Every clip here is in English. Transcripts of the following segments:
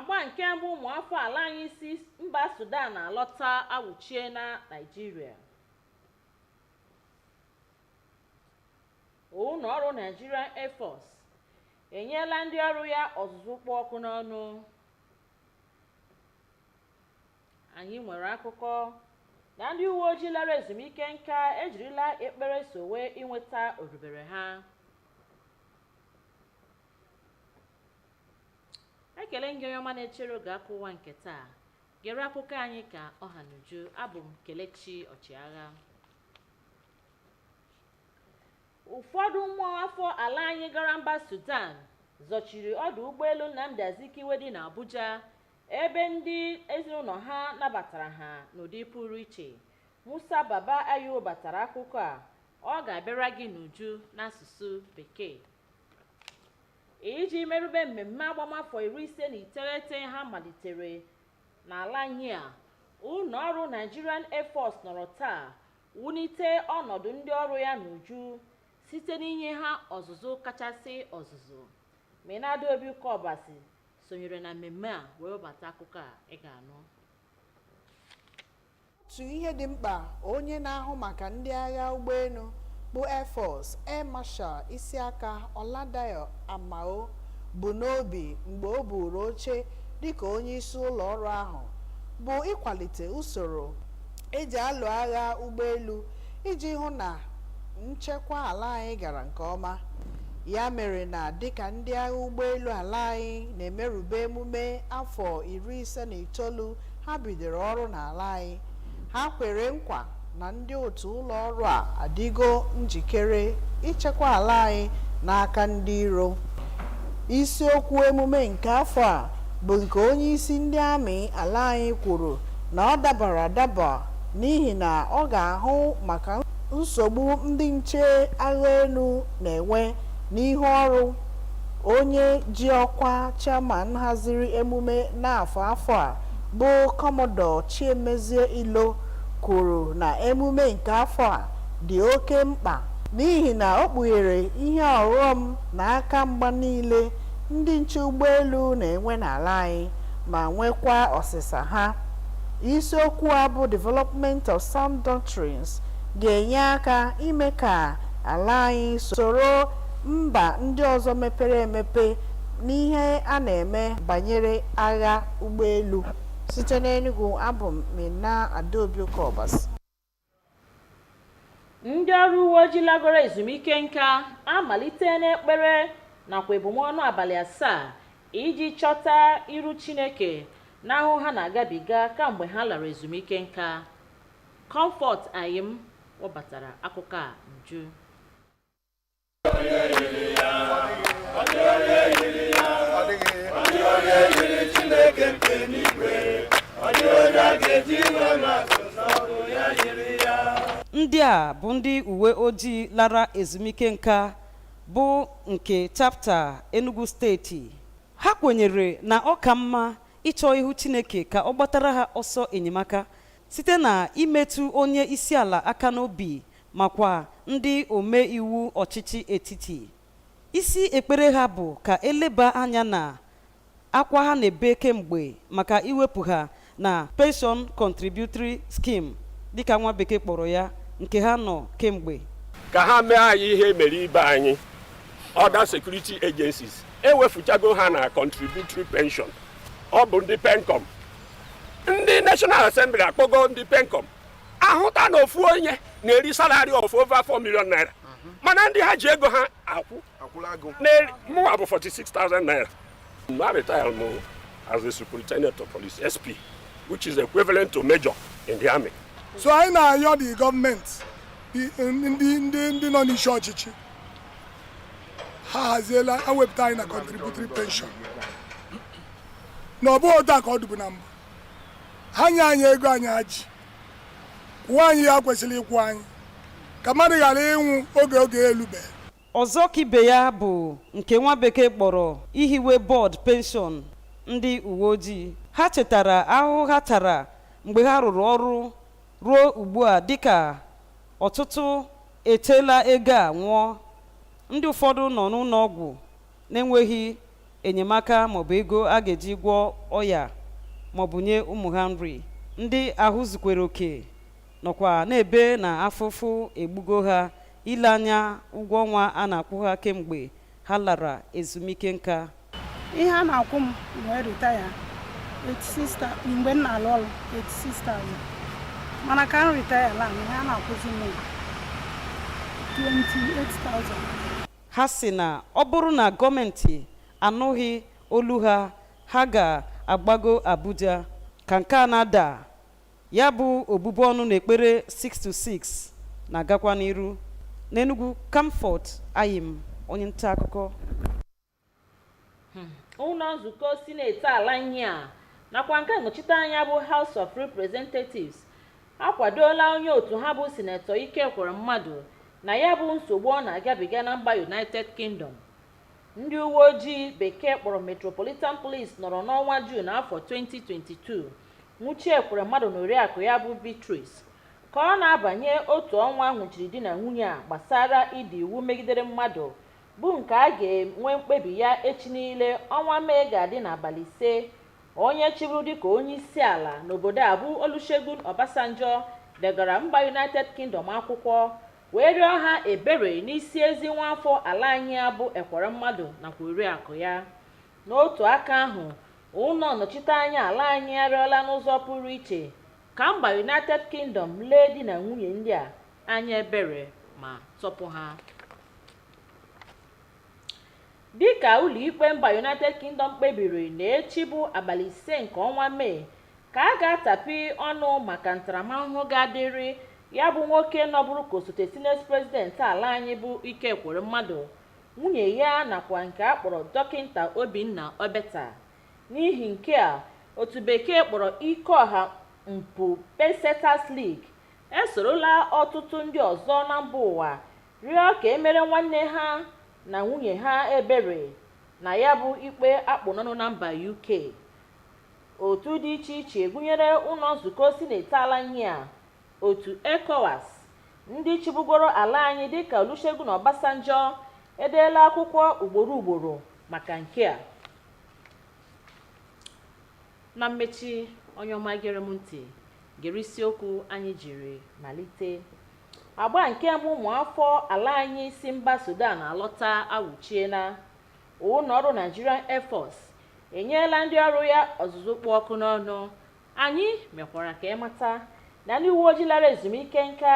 agba nke mbụ ụmụafọ ala anyị si mba Sudan alọta awụchie na Naịjirịa. Ụlọ ọrụ Nigerian Air Force enyela ndị ọrụ ya ọzụzụ kpụ ọkụ n'ọnụ. Anyị nwere akụkọ na ndị uwe ojii lara ezumike nka ejirila ekpere sowe inweta orubere ha. Ekele ngị onye ọma na-echere oge akụwa nke taa. Gere akụkọ anyị ka ọha n'uju. Abụ m Kelechi Ọchịagha. Ụfọdụ ụmụafọ ala anyị gara mba Sudan zọchiri ọdụ ụgbọelu Nnamdi Azikiwe dị n'Abuja, ebe ndị ezinụlọ ha nabatara ha n'ụdị pụrụ iche. Musa Baba Ayo batara akụkọ a, ọ ga-abịara gị n'uju n'asụsụ Bekee. Iji merube mmemme agbamafọ 59 ha malitere n'ala anyị a, ụlọ ọrụ Nigerian Air Force nọrọ taa wulite ọnọdụ ndị ọrụ ya n'uju site n'inye ha ọzụzụ kachasị ọzụzụ. Menado Obi Kọbasi sonyere na mmemme a wee bata akụkọ a ị ga-anụ. Otu ihe dị mkpa onye na-ahụ maka ndị agha ụgbọelu bụ Air Force Air Marshal Isiaka Oladayo Amao bụ n'obi mgbe o buru oche dịka onye isi ụlọ ọrụ ahụ bụ ịkwalite usoro eji alụ agha ụgbọelu iji hụ na nchekwa ala anyị gara nke ọma. Ya mere na dịka ndị agha ụgbọelu ala anyị na-emerube emume afọ 59 ha bidoro ọrụ n'ala anyị, ha kwere nkwa na ndị otu ụlọ ọrụ a adịgo njikere ichekwa ala anyị n'aka ndị iro. Isiokwu emume nke afọ a bụ nke onye isi ndị amị ala anyị kwuru na ọ dabara adaba n'ihi na ọ ga-ahụ maka nsogbu ndị nche agha elu na-enwe n'ihu ọrụ. Onye ji ọkwa chairman haziri emume n'afọ a bụ Commodore Chiemezie Ilo kwuru na emume nke afọ a dị oke mkpa n'ihi na ọ kpughere ihe ọghọm na aka mgba niile ndị nche ụgbọelu na-enwe n'ala anyị ma nwekwa ọsịsa ha. Isiokwu a bụ Development of Sound Doctrines ga-enye aka ime ka ala anyị soro mba ndị ọzọ mepere emepe n'ihe a na-eme banyere agha ụgbọelu. Site n'Enugu, abụ m Mina Adaobi Kọbasi. Ndị ọrụ uwe ojii lagoro ezumike nka amalite n'ekpere nakwa ebumọnụ abalị 7 iji chọta iru Chineke n'ahụ ha na-agabiga kamgbe ha lara ezumike nka. Comfort Ayim wọbatara akụkọ a n'uju. Ndị a bụ ndị uwe ojii lara ezumike nka bụ nke chapter Enugu steeti. Ha kwenyere na ọ ka mma ịchọ ihu Chineke ka ọ gbatara ha ọsọ enyemaka site na imetụ onye isi ala aka n'obi makwa ndị ome iwu ọchịchị etiti. Isi ekpere ha bụ ka eleba anya na akwa ha na-ebe kemgbe maka iwepụ ha na Pension Contributory Scheme dịka nwa bekee kpọrọ ya, nke ha nọ kemgbe. Ka ha mee anyị ihe mere ibe anyị. Other security agencies ewefuchago ha na contributory pension. Ọ bụ ndị PENCOM. Ndị National Assembly akpọgo ndị PENCOM. Ahụta na ofu onye na-eri salary of over 4 million naira. Mana ndị ha ji ego ha akwụlago. Mụwa bụ 46,000 naira. I retired as a superintendent of police, SP, which is equivalent to major in the army. So I na-ayọ the government, ndị nọ n'isi ọchịchị, ha haziela ewepụta anyị na contributory pension. Na ọ bụ otu a ka ọ dịbụ na mbụ. Ha nye anyị ego anyị ha ji, kwụọ anyị ya kwesịrị ịkwụ anyị, ka mmadụ ghara ịnwụ oge elube. Ọzọ ka ibe ya bụ nke nwa bekee kpọrọ ihiwe board pension ndị uwe ojii. Ha chetara ahụhụ ha tara mgbe ha rụrụ ọrụ ruo ugbu a dịka ọtụtụ etela ego a nwụọ. Ndị ụfọdụ nọ n'ụlọ ọgwụ na-enweghị enyemaka maọbụ ego a ga-eji gwọọ ọya maọbụ nye ụmụ ha nri. Ndị ahụ zukwere oke nọkwa na-ebe na afụfụ egbugo ha ile anya ụgwọ ọnwa a na-akwụ ha kemgbe ha lara ezumike nka. Ihe a na-akwụ m wee ritaya 86 mgbe m na-alụ ọrụ 86,000, mana ka m ritaya la ihe a na-akwụzi m 28,000. Ha sị na ọ bụrụ na gọọmenti anụghị olu ha, ha ga-agbago Abuja ka nke a na-ada. Ya bụ obubu ọnụ na ekpere 6 to 6 na-agakwa n'iru. N'Enugu, Comfort Ayim, onye nta akụkọ. Ụlọ nzukọ sineti ala anyị a nakwa nke nnọchiteanya bụ House of Representatives akwadola onye otu ha bụ sinetọ Ikekwuremmadụ na ya bụ nsogbu ọ na-agabiga na mba United Kingdom. Ndị uwe ojii bekee kpọrọ Metropolitan Police nọrọ n'ọnwa Juun afọ 2022 nwụchie Ekweremmadụ na oriakụ ya bụ Beatrice ka ọ na-abanye otu ọnwa nwụchiri di na nwunye a gbasara ịdị iwu megidere mmadụ bụ nke a ga-enwe mkpebi ya echi niile ọnwa Mee ga-adị n'abalị 5. Onye chịbụrụ dịka onye isi ala n'obodo a bụ Olusegun Obasanjo degara mba United Kingdom akwụkwọ wee rịọ ha ebere n'isi ezi nwafọ ala anyị bụ Ekweremmadụ nakwa oriakụ ya. N'otu aka ahụ, ụlọ nnọchiteanya ala anyị arịọla n'ụzọ pụrụ iche ka mba United Kingdom lee di na nwunye ndị a anya ebere ma tọpụ ha. Dịka ụlọikpe mba United Kingdom kpebiri na echi bụ abalị 5 nke ọnwa Mee ka a ga-atapi ọnụ maka ntaramahụhụ ga-adịrị ya bụ nwoke nọbụrụ ka osote Senate President ala anyị bụ Ikekwuremmadụ, nwunye ya nakwa nke a kpọrọ Dọkịnta Obinna Obeta. N'ihi nke a, otu bekee kpọrọ ike ọha mpụ Pesetas League esorola ọtụtụ ndị ọzọ na mba ụwa rịọ ka emere nwanne ha na nwunye ha ebere na ya bụ ikpe akpụnọnụ na mba UK. Otu dị iche iche gụnyere ụlọ nzukọ sineti ala anyị a, otu ECOWAS, ndị chịbugoro ala anyị dịka Olusegun Obasanjo edeela akwụkwọ ugboro maka nke a. Na mmechi, onye ọma gere m ntị, gere isiokwu anyị jiri malite. Agba nke mbụ ụmụafọ ala anyị si mba Sudan alọta awụchiela. Ụlọ ọrụ Nigerian Air Force enyela ndị ọrụ ya ọzụzụ kpụ ọkụ n'ọnụ. Anyị mekwara ka ịmata na ndị uwe ojii lara ezumike nka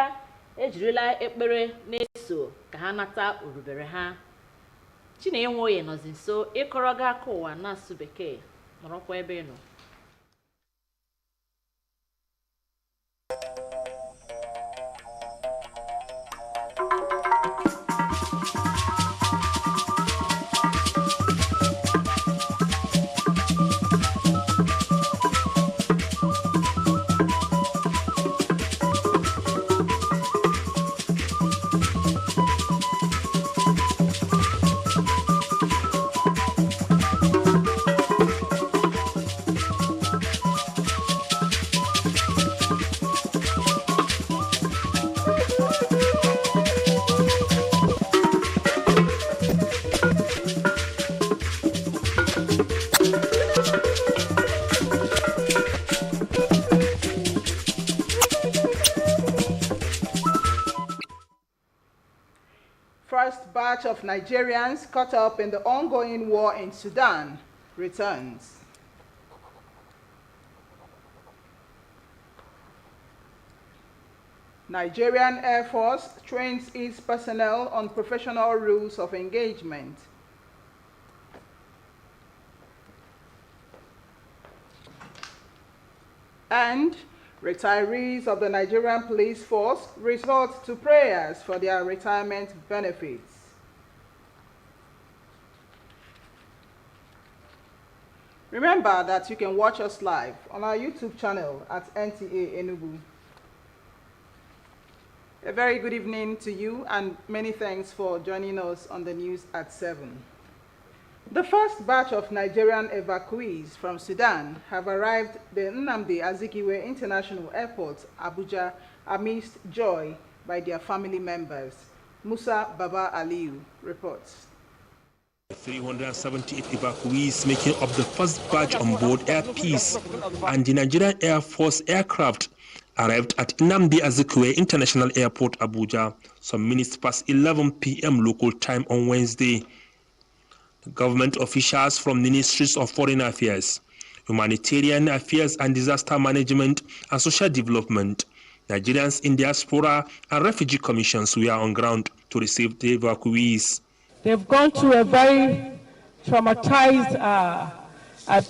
ejirila ekpere na-eso ka ha nata orubere ha. Chinenye nọzi nso ịkọrọ gị aka ụwa n'asụsụ bekee. Nọrọkwa ebe ị nọ. First batch of Nigerians caught up in the ongoing war in Sudan returns. Nigerian Air Force trains its personnel on professional rules of engagement. And retirees of the Nigerian police force resort to prayers for their retirement benefits. Remember that you can watch us live on our YouTube channel at NTA Enugu. A very good evening to you and many thanks for joining us on the news at 7. The first batch of Nigerian evacuees from Sudan have arrived at the Nnamdi Azikiwe International Airport, Abuja, amidst joy by their family members. Musa Baba Aliyu reports. 378 evacuees making up the first batch on board Air Peace and the Nigerian Air Force aircraft arrived at Nnamdi Azikiwe International Airport, Abuja, some minutes past 11 p.m. local time on Wednesday. Government officials from Ministries of Foreign Affairs, Humanitarian Affairs and Disaster Management and Social Development, Nigerians in Diaspora and Refugee Commissions were on ground to receive the evacuees. They've gone through a very traumatized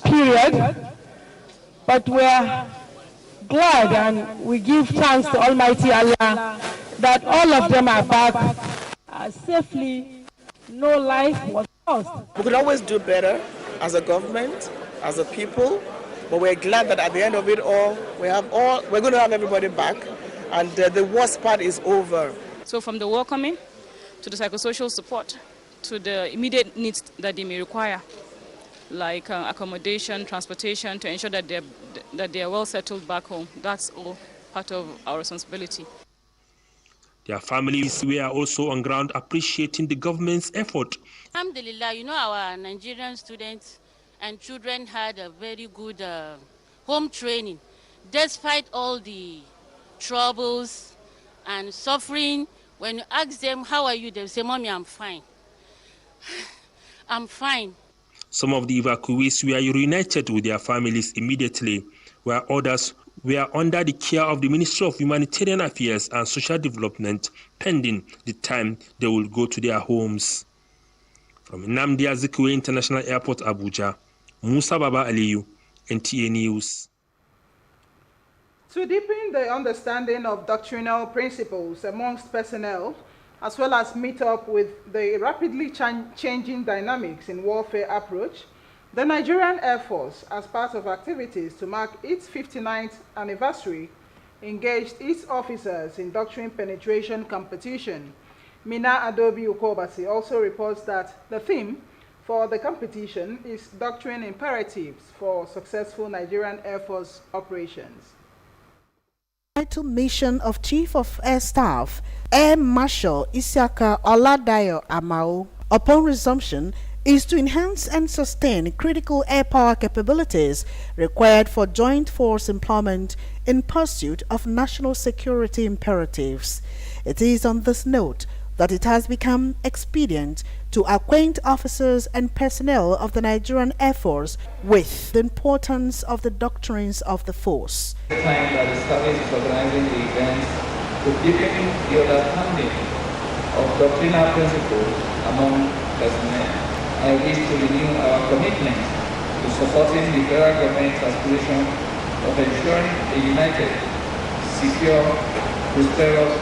period, but we're glad and we give thanks to Almighty Allah that all of them are back safely. No life was lost. We could always do better as a government, as a people, but we're glad that at the end of it all, we're going to have everybody back, and the worst part is over. So from the welcoming to the psychosocial support to the immediate needs that they may require, like accommodation, transportation, to ensure that they are well settled back home. That's all part of our responsibility. Their families were also on ground appreciating the government's effort. Alhamdulillah, you know, our Nigerian students and children had a very good home training. Despite all the troubles and suffering, when you ask them, how are you? They say, Mommy, I'm fine. I'm fine. Some of the evacuees were reunited with their families immediately, while others were under the care of the Ministry of Humanitarian Affairs and Social Development, pending the time they will go to their homes. From Nnamdi Azikiwe International Airport, Abuja, Musa Baba Aliyu, NTA News. To deepen the understanding of doctrinal principles amongst personnel, as well as meet up with the rapidly changing dynamics in warfare approach, the Nigerian Air Force, as part of activities to mark its 59th anniversary, engaged its officers in doctrine penetration competition. Mina Adobe Ukobasi also reports that the theme for the competition is doctrine imperatives for successful Nigerian Air Force operations. Title mission of Chief of Air Staff, Air Marshal Isiaka Oladayo Amao, upon resumption, is to enhance and sustain critical air power capabilities required for joint force employment in pursuit of national security imperatives. It is on this note that it has become expedient to acquaint officers and personnel of the Nigerian Air Force with the importance of the doctrines of the force. The time that the service is organizing the events to deepen the understanding of doctrinal principles among personnel. I wish to renew our commitment to supporting the federal government's aspiration of ensuring a united, secure, prosperous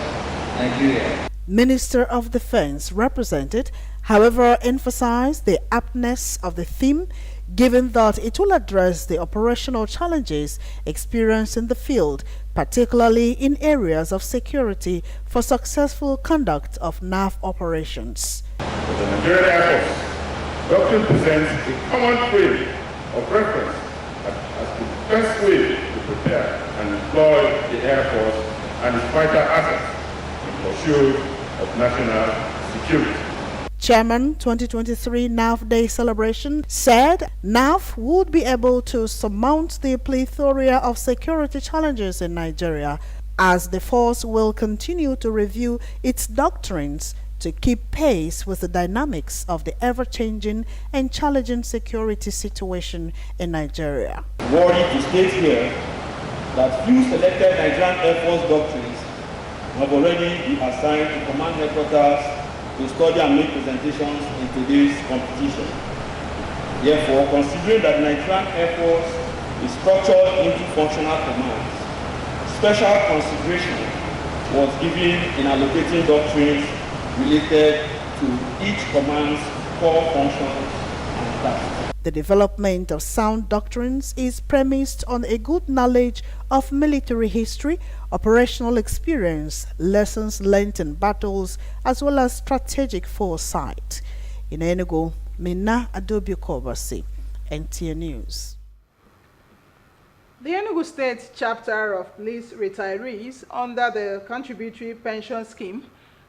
Nigeria. Minister of Defense represented, however, emphasized the aptness of the theme, given that it will address the operational challenges experienced in the field, particularly in areas of security for successful conduct of NAV operations. For the Nigerian Air Force, doctrine presents a common frame of reference as the best way to prepare and employ the Air Force and its vital assets in pursuit of national security. Chairman 2023 NAV Day celebration said NAV would be able to surmount the plethora of security challenges in Nigeria as the force will continue to review its doctrines to keep pace with the dynamics of the ever-changing and challenging security situation in Nigeria. Worried to state here that few selected Nigerian Air Force doctrines have already been assigned to command headquarters to study and make presentations in today's competition. Therefore, considering that Nigerian Air Force is structured into functional commands, special consideration was given in allocating doctrines related to each command's core functions and tasks. The development of sound doctrines is premised on a good knowledge of military history, operational experience, lessons learned in battles, as well as strategic foresight. In Enugu, Mina Adobe Kobasi, NTA News. The Enugu State chapter of police retirees under the contributory pension scheme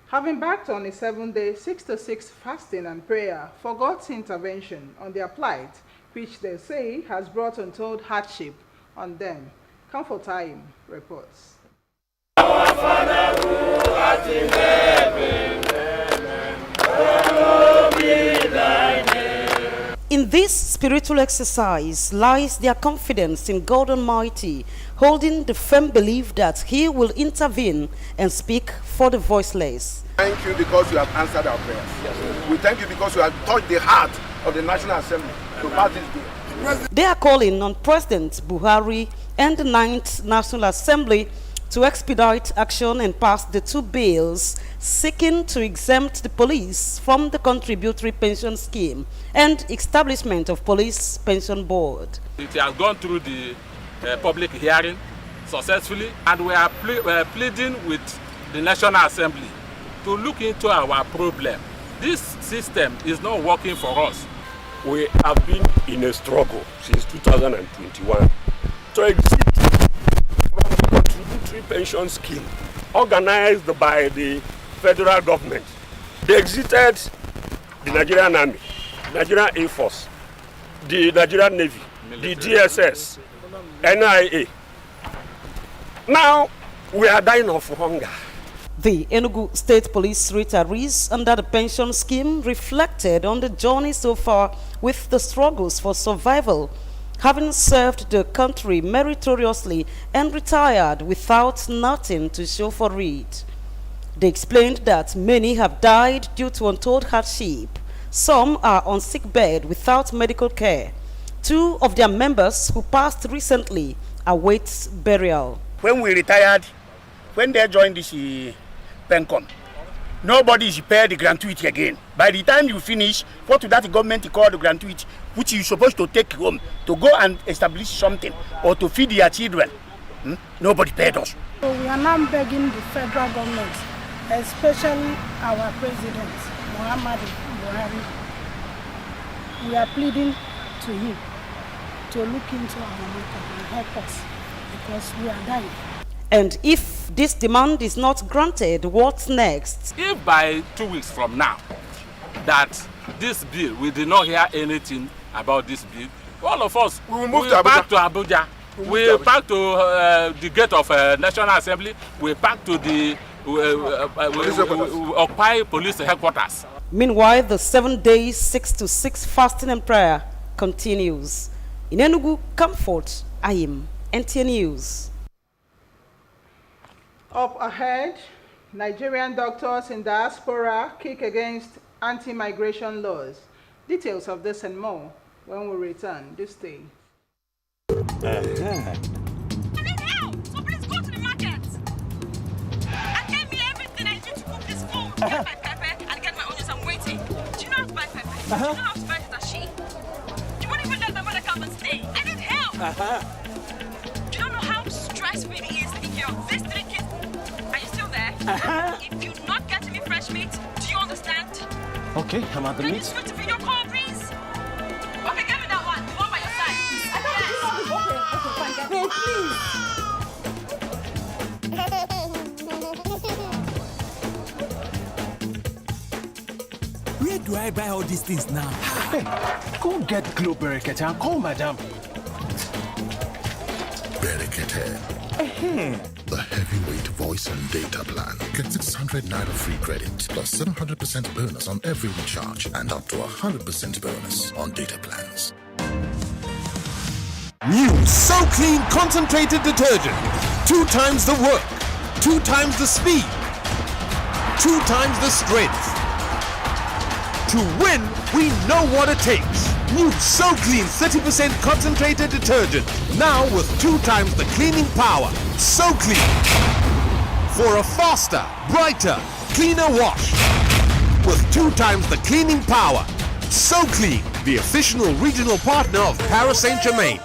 Having embarked on a 7-day 6-to-6 fasting and prayer for God's intervention on their plight, which they say has brought untold hardship on them. Comfort Time reports. Our Father who art in heaven, hallowed be thy name. In this spiritual exercise lies their confidence in God Almighty, holding the firm belief that He will intervene and speak for the voiceless. Thank you because you have answered our prayers. Yes. We thank you because you have touched the heart of the National Assembly to pass this bill. They are calling on President Buhari and the 9th National Assembly to expedite action and pass the 2 bills seeking to exempt the police from the contributory pension scheme and establishment of police pension board. It has gone through the public hearing successfully, and we are pleading with the National Assembly to look into our problem. This system is not working for us. We have been in a struggle since 2021 to exit from the contributory pension scheme organized by the federal government. They exited the Nigerian Army, Nigerian Air Force, the Nigerian Navy, the DSS, NIA. Now we are dying of hunger. The Enugu State Police retirees under the pension scheme reflected on the journey so far with the struggles for survival, having served the country meritoriously and retired without nothing to show for it. They explained that many have died due to untold hardship. Some are on sick bed without medical care. 2 of their members who passed recently await burial. When we retired, when they joined this PENCOM, nobody is paid the gratuity again. By the time you finish, what to that government call the gratuity, which you're supposed to take home to go and establish something or to feed your children, nobody paid us. So we are now begging the federal government, especially our president, Muhammadu Buhari. We are pleading to him to look into our matter and help us because we are dying. And if this demand is not granted, what's next? If by 2 weeks from now that this bill, we did not hear anything about this bill, all of us will move back to Abuja. We back to the gate of National Assembly. We back to the Occupy Police Headquarters. Meanwhile, the 7 days 6-to-6 fasting and prayer continues. In Enugu, Comfort, Ayim, NTA News. Up ahead, Nigerian doctors in diaspora kick against anti-migration laws. Details of this and more when we return this day. I need help, so please go to the market and get me everything I need to cook this food. Get my pepper and get my onions. I'm waiting. Do you know how to buy pepper? Do you know how to buy dashi? You won't even let my mother come and stay. I need help. Do you not know how stressful it is taking care of these 3 kids? Are you still there? If you're not getting me fresh meat, do you understand? Okay, I'm at the Can you meat. switch to video call, please? Okay, get me that one. The one by your side. Where do I buy all these things now? Hey, go get Glow Berekete and call madam. Berekete. The heavyweight voice and data plan. Get 600 Naira free credit plus 700% bonus on every recharge and up to 100% bonus on data plans. New So Clean concentrated detergent. 2 times the work, 2 times the speed, 2 times the strength. To win, we know what it takes. New So Clean 30% concentrated detergent. Now with 2 times the cleaning power. So Clean. For a faster, brighter, cleaner wash. With 2 times the cleaning power. So Clean, the official regional partner of Paris Saint-Germain.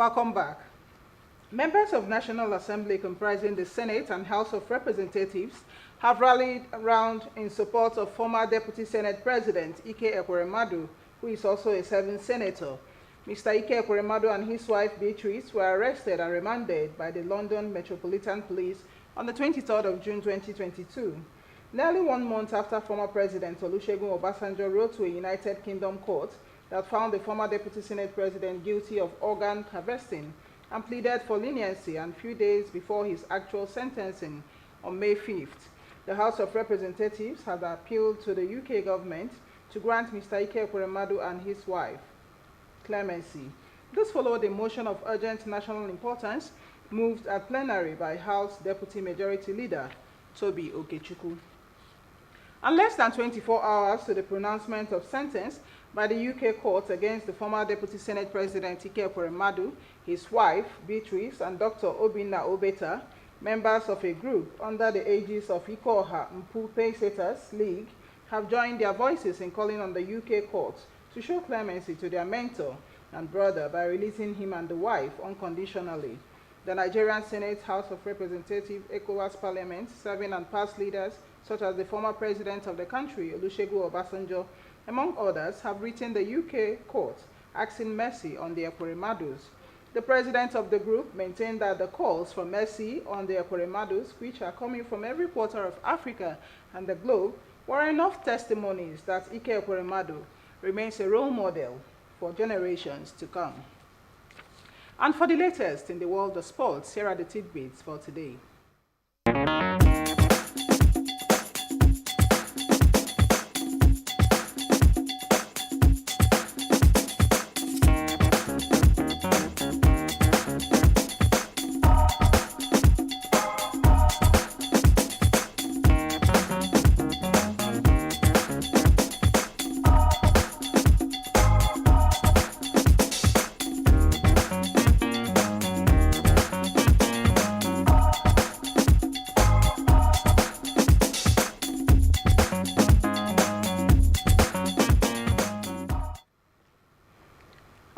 Welcome back. Members of National Assembly comprising the Senate and House of Representatives have rallied around in support of former Deputy Senate President Ike Ekweremadu, who is also a serving senator. Mr. Ike Ekweremadu and his wife Beatrice were arrested and remanded by the London Metropolitan Police on the 23rd of June 2022. Nearly 1 month after former President Olusegun Obasanjo wrote to a United Kingdom court that found the former Deputy Senate President guilty of organ harvesting and pleaded for leniency, and few days before his actual sentencing on May 5th, the House of Representatives had appealed to the UK government to grant Mr. Ike Ekweremadu and his wife clemency. This followed a motion of urgent national importance moved at plenary by House Deputy Majority Leader Toby Okechukwu. And less than 24 hours to the pronouncement of sentence by the UK court against the former Deputy Senate President Ike Ekweremadu, his wife Beatrice, and Dr. Obinna Obeta, members of a group under the aegis of Ikoha Mpu Paysetters League, have joined their voices in calling on the UK courts to show clemency to their mentor and brother by releasing him and the wife unconditionally. The Nigerian Senate, House of Representatives, ECOWAS Parliament, serving and past leaders such as the former president of the country, Olusegun Obasanjo, among others, have written the UK court asking mercy on the Ekweremadus. The president of the group maintained that the calls for mercy on the Ekweremadus, which are coming from every quarter of Africa and the globe, were enough testimonies that Ike Ekweremadu remains a role model for generations to come. And for the latest in the world of sports, here are the tidbits for today.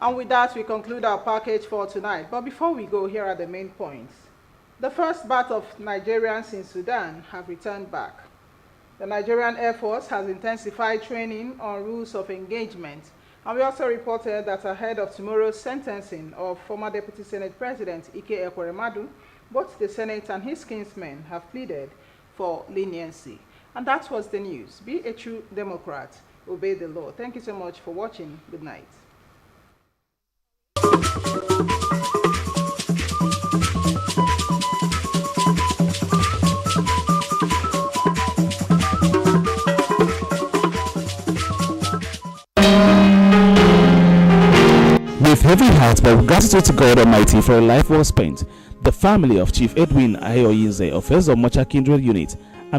And with that, we conclude our package for tonight. But before we go, here are the main points. The first batch of Nigerians in Sudan have returned back. The Nigerian Air Force has intensified training on rules of engagement. And we also reported that ahead of tomorrow's sentencing of former Deputy Senate President Ike Ekweremadu, both the Senate and his kinsmen have pleaded for leniency. And that was the news. Be a true Democrat. Obey the law. Thank you so much for watching. Good night. With heavy heart but gratitude to God Almighty for a life well spent, the family of Chief Edwin Ayoyinze of Ezomocha Kindred Unit